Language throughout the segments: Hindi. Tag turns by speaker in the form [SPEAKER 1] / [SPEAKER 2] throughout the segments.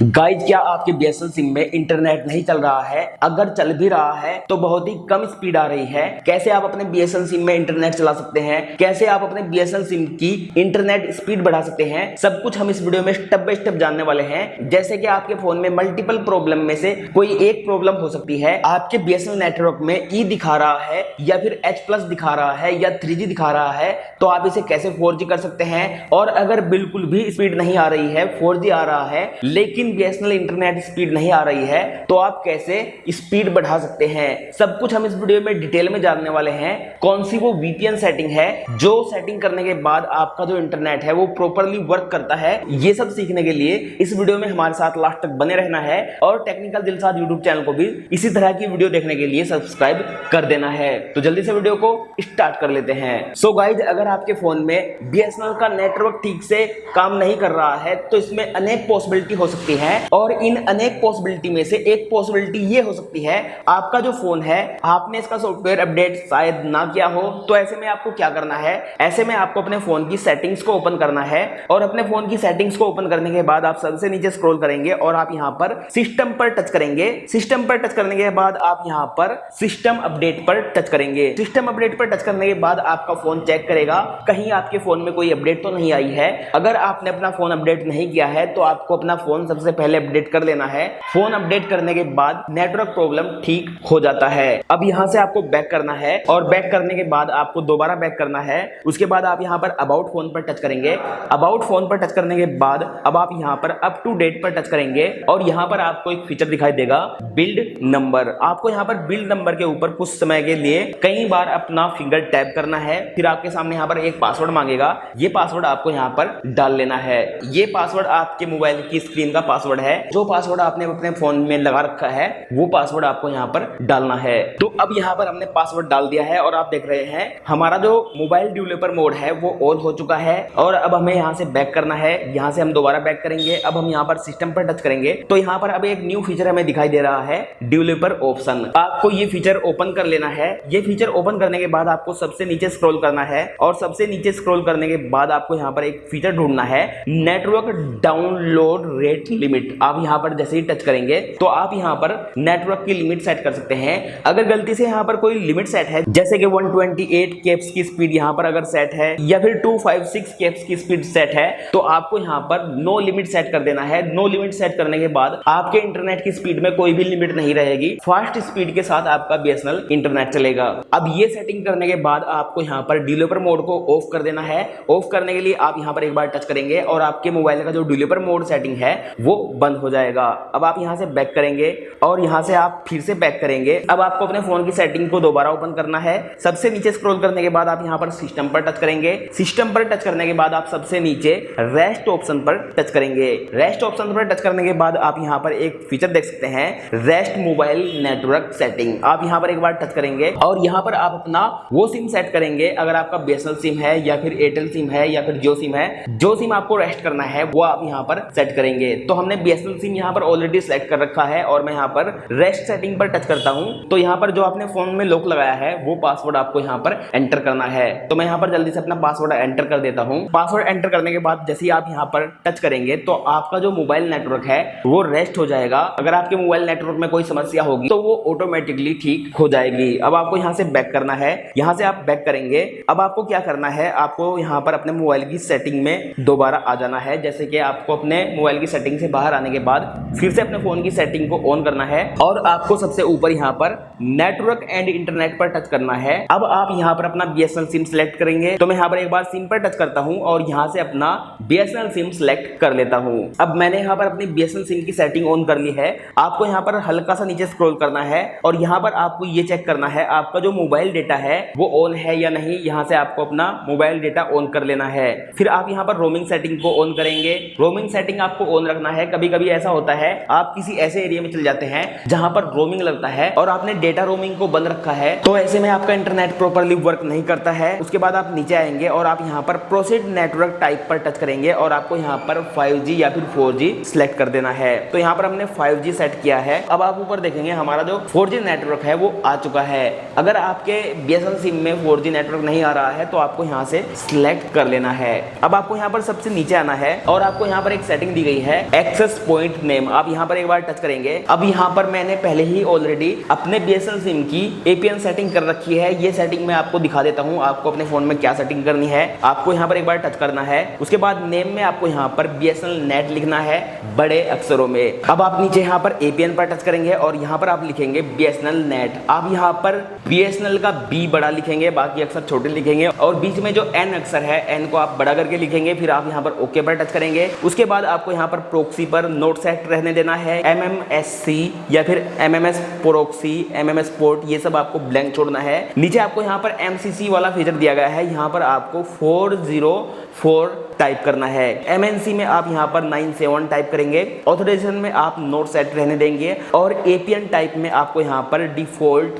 [SPEAKER 1] गाइज, क्या आपके बीएसएनएल सिम में इंटरनेट नहीं चल रहा है? अगर चल भी रहा है तो बहुत ही कम स्पीड आ रही है। कैसे आप अपने बीएसएनएल सिम में इंटरनेट चला सकते हैं? कैसे आप अपने बीएसएनएल सिम की इंटरनेट स्पीड बढ़ा सकते हैं? सब कुछ हम इस वीडियो में स्टेप बाय स्टेप जानने वाले हैं। जैसे कि आपके फोन में मल्टीपल प्रॉब्लम में से कोई एक प्रॉब्लम हो सकती है। आपके बीएसएनएल नेटवर्क में ई दिखा रहा है या फिर H+ दिखा रहा है या 3G दिखा रहा है, तो आप इसे कैसे 4G कर सकते हैं? और अगर बिल्कुल भी स्पीड नहीं आ रही है, 4G आ रहा है लेकिन बीएसएनएल इंटरनेट स्पीड नहीं आ रही है, तो आप कैसे स्पीड बढ़ा सकते हैं? सब कुछ हम इस वीडियो में डिटेल में जानने वाले हैं। कौन सी वो VPN सेटिंग है जो सेटिंग करने के बाद आपका जो इंटरनेट है वो प्रॉपर्ली वर्क करता है। ये सब सीखने के लिए इस वीडियो में हमारे साथ लास्ट तक बने रहना है और टेक्निकल दिलसाद यूट्यूब चैनल को भी इसी तरह की वीडियो देखने के लिए सब्सक्राइब कर देना है। तो जल्दी से वीडियो को स्टार्ट कर लेते हैं। सो गाइज, अगर आपके फोन में बीएसएनएल का नेटवर्क ठीक से काम नहीं कर रहा है तो इसमें अनेक पॉसिबिलिटी हो सकती है और इन अनेक पॉसिबिलिटी में से एक पॉसिबिलिटी ये हो सकती है, आपका जो फोन है आपने इसका सॉफ्टवेयर अपडेट शायद ना किया हो। तो ऐसे में आपको क्या करना है? ऐसे में आपको अपने फोन की सेटिंग्स को ओपन करना है और अपने फोन की सेटिंग्स को ओपन करने के बाद आप सबसे नीचे स्क्रॉल करेंगे और आप यहां पर सिस्टम पर टच करेंगे। सिस्टम पर टच करने के बाद आप यहां पर सिस्टम अपडेट पर टच करेंगे। सिस्टम अपडेट पर टच करने के बाद आपका फोन चेक करेगा कहीं आपके फोन में कोई अपडेट तो नहीं आई है। अगर आपने अपना फोन अपडेट नहीं किया है तो आपको अपना फोन सबसे पहले अपडेट कर लेना है। फोन अपडेट करने के बाद नेटवर्क प्रॉब्लम ठीक हो जाता है। अब यहां से आपको बैक करना है और बैक करने के बाद आपको दोबारा बैक करना है। उसके बाद आप यहां पर अबाउट फोन पर टच करेंगे। अबाउट फोन पर टच करने के बाद अब आप यहां पर अप टू डेट पर टच करेंगे और यहां पर आपको एक फीचर दिखाई देगा, बिल्ड नंबर। आपको यहां पर बिल्ड नंबर के ऊपर कुछ समय के लिए कई बार अपना फिंगर टैप करना है। फिर आपके सामने यहां पर एक पासवर्ड मांगेगा। ये पासवर्ड आपको यहां पर डाल लेना है। ये पासवर्ड आपके मोबाइल की स्क्रीन का पासवर्ड है। जो पासवर्ड आपने अपने फोन में लगा रखा है वो पासवर्ड आपको यहाँ पर डालना है। तो अब यहाँ पर हमने पासवर्ड डाल दिया है और आप देख रहे हैं हमारा जो मोबाइल डेवलपर मोड है वो ऑन हो चुका है। और अब हमें यहाँ से बैक करना है। यहाँ से हम दोबारा बैक करेंगे। अब हम यहाँ पर सिस्टम पर टच करेंगे तो यहाँ पर अब एक न्यू फीचर हमें दिखाई दे रहा है, डेवलपर ऑप्शन। आपको ये फीचर ओपन कर लेना है। ये फीचर ओपन करने के बाद आपको सबसे नीचे स्क्रॉल करना है और सबसे नीचे स्क्रॉल करने के बाद आपको यहाँ पर एक फीचर ढूंढना है, नेटवर्क डाउनलोड रेट लिमिट। आप यहाँ पर जैसे ही टच करेंगे तो आप यहाँ पर नेटवर्क की लिमिट सेट कर सकते हैं। अगर गलती से यहाँ पर कोई लिमिट सेट है जैसे कि 128 केब्स की स्पीड यहाँ पर अगर सेट है या फिर 256 केब्स की स्पीड सेट है तो आपको यहाँ पर नो लिमिट सेट कर देना है। नो लिमिट सेट करने के बाद आपके इंटरनेट की स्पीड में कोई भी लिमिट नहीं रहेगी। फास्ट स्पीड के साथ आपका बीएसएनएल इंटरनेट चलेगा। अब ये सेटिंग करने के बाद आपको यहाँ पर डेवलपर मोड को ऑफ कर देना है। ऑफ करने के लिए आप यहाँ पर एक बार टच करेंगे और आपके मोबाइल का जो डेवलपर मोड सेटिंग है वो बंद हो जाएगा। अब आप यहाँ से बैक करेंगे और यहाँ से आप फिर से बैक करेंगे। अब आपको अपने फोन की सेटिंग को दोबारा ओपन करना है। सबसे नीचे स्क्रॉल करने के बाद आप यहाँ पर सिस्टम पर टच करेंगे। सिस्टम पर टच करने के बाद आप सबसे नीचे रेस्ट ऑप्शन पर टच करेंगे। रेस्ट ऑप्शन पर टच करने के बाद आप यहाँ पर एक फीचर देख सकते हैं, रेस्ट मोबाइल नेटवर्क सेटिंग। आप यहाँ पर एक बार टच करेंगे और यहाँ पर आप अपना वो सिम सेट करेंगे। अगर आपका बीएसएनएल सिम है या फिर एयरटेल सिम है या फिर जियो सिम है, जो सिम आपको रेस्ट करना है वो आप यहाँ पर सेट करेंगे। तो हमने बीएसएनएल सिम यहाँ पर ऑलरेडी सेलेक्ट कर रखा है और मैं यहाँ पर रेस्ट सेटिंग पर टच करता हूँ। तो यहाँ पर जो आपने फोन में लॉक लगाया है वो पासवर्ड आपको यहाँ पर एंटर करना है। तो मैं यहाँ पर जल्दी से अपना पासवर्ड एंटर कर देता हूँ। पासवर्ड एंटर करने के बाद जैसे ही आप यहाँ पर टच करेंगे तो आपका जो मोबाइल नेटवर्क है वो रेस्ट हो जाएगा। अगर आपके मोबाइल नेटवर्क में कोई समस्या होगी तो वो ऑटोमेटिकली ठीक हो जाएगी। अब आपको यहाँ से बैक करना है। यहाँ से आप बैक करेंगे। अब आपको क्या करना है, आपको यहाँ पर अपने मोबाइल की सेटिंग में दोबारा आ जाना है। जैसे कि आपको अपने मोबाइल की सेटिंग से बाहर आने के बाद फिर से अपने फोन की सेटिंग को ऑन करना है और आपको सबसे ऊपर यहाँ पर नेटवर्क एंड इंटरनेट पर टच करना है। अब आप यहाँ पर अपना बीएसएनएल सिम सिलेक्ट करेंगे। तो मैं यहाँ पर एक बार सिम पर टच करता हूँ और यहाँ से अपना बीएसएनएल सिम सिलेक्ट कर लेता हूँ। अब मैंने यहाँ पर अपनी बीएसएनएल सिम की सेटिंग ऑन कर ली है। आपको यहाँ पर हल्का सा नीचे स्क्रॉल करना है और यहाँ पर आपको ये चेक करना है आपका जो मोबाइल डेटा है वो ऑन है या नहीं। यहाँ से आपको अपना मोबाइल डेटा ऑन कर लेना है। फिर आप यहाँ पर रोमिंग सेटिंग को ऑन करेंगे। रोमिंग सेटिंग आपको ऑन रखना है। कभी कभी ऐसा होता है आप किसी ऐसे एरिया में चले जाते हैं जहां पर रोमिंग लगता है और आपने डेटा रोमिंग को बंद रखा है, तो ऐसे में आपका इंटरनेट प्रॉपर्ली वर्क नहीं करता है। उसके बाद आप नीचे आएंगे और आप यहाँ पर प्रोसीड नेटवर्क टाइप पर टच करेंगे और आपको यहाँ पर 5G या फिर 4G सिलेक्ट कर देना है। तो यहाँ पर हमने 5G सेट किया है। अब आप ऊपर देखेंगे हमारा जो 4G नेटवर्क है वो आ चुका है। अगर आपके बीएसएनएल सिम में 4G नेटवर्क नहीं आ रहा है तो आपको यहाँ से सिलेक्ट कर लेना है। अब आपको यहाँ पर सबसे नीचे आना है और आपको यहाँ पर एक सेटिंग दी गई है, एक्सेस पॉइंट नेम। आप यहाँ पर एक बार टच करेंगे। अब यहाँ पर मैंने पहले ही ऑलरेडी अपने BSNL सिम की APN सेटिंग कर रखी है। ये सेटिंग मैं आपको दिखा देता हूँ, आपको अपने फोन में क्या सेटिंग करनी है। आपको यहाँ पर एक बार टच करना है, उसके बाद नेम में आपको यहाँ पर BSNL नेट लिखना है बड़े अक्षरों में। अब आप नीचे यहाँ पर APN पर टच करेंगे और यहाँ पर आप लिखेंगे BSNL नेट। आप यहाँ पर BSNL का B बड़ा लिखेंगे, बाकी अक्षर छोटे लिखेंगे और बीच में जो N अक्षर है N को आप बड़ा करके लिखेंगे। फिर आप यहाँ पर ओके पर टच करेंगे। उसके बाद आपको यहाँ पर प्रोक्सी पर नोट सेट रहने देना है, MMSC या फिर MMS प्रोक्सी, MMS पोर्ट, ये सब आपको ब्लैंक छोड़ना है। नीचे आपको यहाँ पर MCC वाला फीचर दिया गया है, यहाँ पर आपको 404 टाइप करना है। MNC में आप यहाँ पर 97 टाइप करेंगे। ऑथराइजेशन में आप नोट सेट रहने देंगे और APN टाइप में आपको यहाँ पर डिफॉल्ट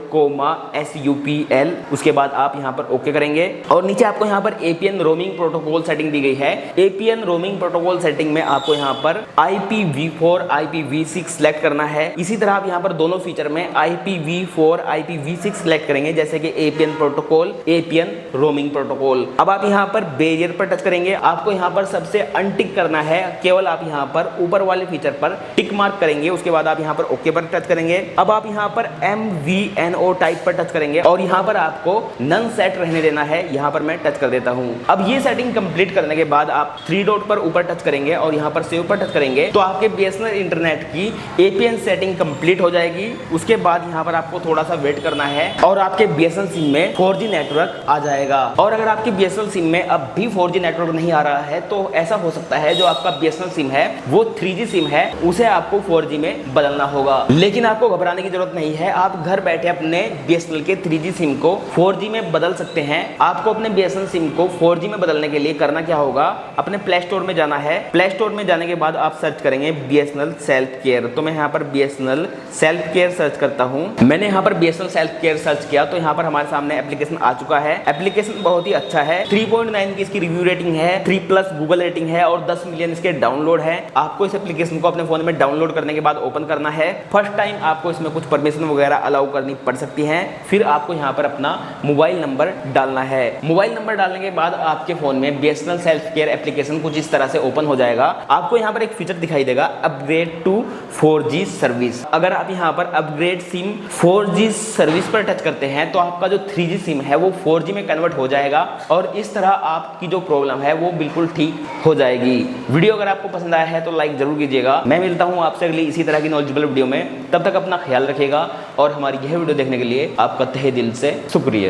[SPEAKER 1] SUPL, उसके बाद आप यहाँ पर ओके करेंगे और नीचे आपको यहाँ पर APN रोमिंग प्रोटोकॉल सेटिंग दी गई है। APN रोमिंग प्रोटोकॉल सेटिंग में आपको यहाँ पर IPv4 IPv6 सिलेक्ट करना है। इसी तरह आप यहाँ पर दोनों फीचर में IPv4 IPv6 सिलेक्ट करेंगे, जैसे कि APN protocol, APN roaming protocol. अब आप यहाँ पर बैरियर पर टच करेंगे। आपको यहाँ पर सबसे अनटिक करना है, केवल आप यहाँ पर ऊपर वाले फीचर पर टिक मार्क करेंगे। उसके बाद आप यहाँ पर ओके पर टच करेंगे। अब आप यहाँ पर MVNO टाइप पर टच करेंगे और यहाँ पर आपको नन सेट रहने देना है। यहाँ पर मैं टच कर देता हूँ। अब ये सेटिंग कंप्लीट करने के बाद आप 3 डॉट पर ऊपर टच करेंगे और यहाँ पर सेव पर टच करेंगे तो आपके BSNL इंटरनेट की APN सेटिंग कंप्लीट हो जाएगी। उसके बाद यहाँ पर आपको थोड़ा सा वेट करना है और आपके BSNL सिम में 4G नेटवर्क आ जाएगा। और अगर आपके BSNL सिम में अब भी 4G नेटवर्क नहीं आ रहा है तो ऐसा हो सकता है जो आपका BSNL सिम है वो 3G सिम है, उसे आपको 4G में बदलना होगा। लेकिन आपको घबराने की जरूरत नहीं है, आप घर बैठे अपने BSNL के 3G सिम को 4G में बदल सकते हैं। आपको अपने BSNL सिम को 4G में बदलने के लिए करना क्या होगा, अपने प्ले स्टोर में जाना है। प्ले स्टोर में जाने के बाद आप सर्च करेंगे BSNL सेल्फ केयर। तो मैं यहाँ पर BSNL सेल्फ केयर सर्च करता हूँ। मैंने यहाँ पर BSNL सेल्फ केयर सर्च किया तो यहाँ पर हमारे सामने एप्लीकेशन आ चुका है। एप्लीकेशन बहुत ही अच्छा है, 3.9 की इसकी रिव्यू रेटिंग है, 3+ गूगल रेटिंग है और 10 मिलियन इसके डाउनलोड है। आपको इस एप्लीकेशन को अपने फोन में डाउनलोड करने के बाद ओपन करना है। फर्स्ट टाइम आपको इसमें कुछ परमिशन वगैरह अलाउ करनी पड़ सकती है। फिर आपको यहाँ पर अपना मोबाइल नंबर डालना है। मोबाइल नंबर डालने के बाद आपके फोन में BSNL सेल्फ केयर एप्लीकेशन कुछ इस तरह से ओपन हो जाएगा। आपको यहाँ पर एक फीचर दिखाई देगा, अपग्रेड टू 4G सर्विस। अगर आप यहाँ पर अपग्रेड सिम 4G सर्विस पर टच करते हैं तो आपका जो 3G सिम है वो 4G में कन्वर्ट हो जाएगा और इस तरह आपकी जो प्रॉब्लम है वो बिल्कुल ठीक हो जाएगी। वीडियो अगर आपको पसंद आया है तो लाइक जरूर कीजिएगा। मैं मिलता हूँ आपसे अगली इसी तरह की नॉलेजेबल वीडियो में। तब तक अपना ख्याल रखिएगा और हमारी यह वीडियो देखने के लिए आपका तहे दिल से शुक्रिया।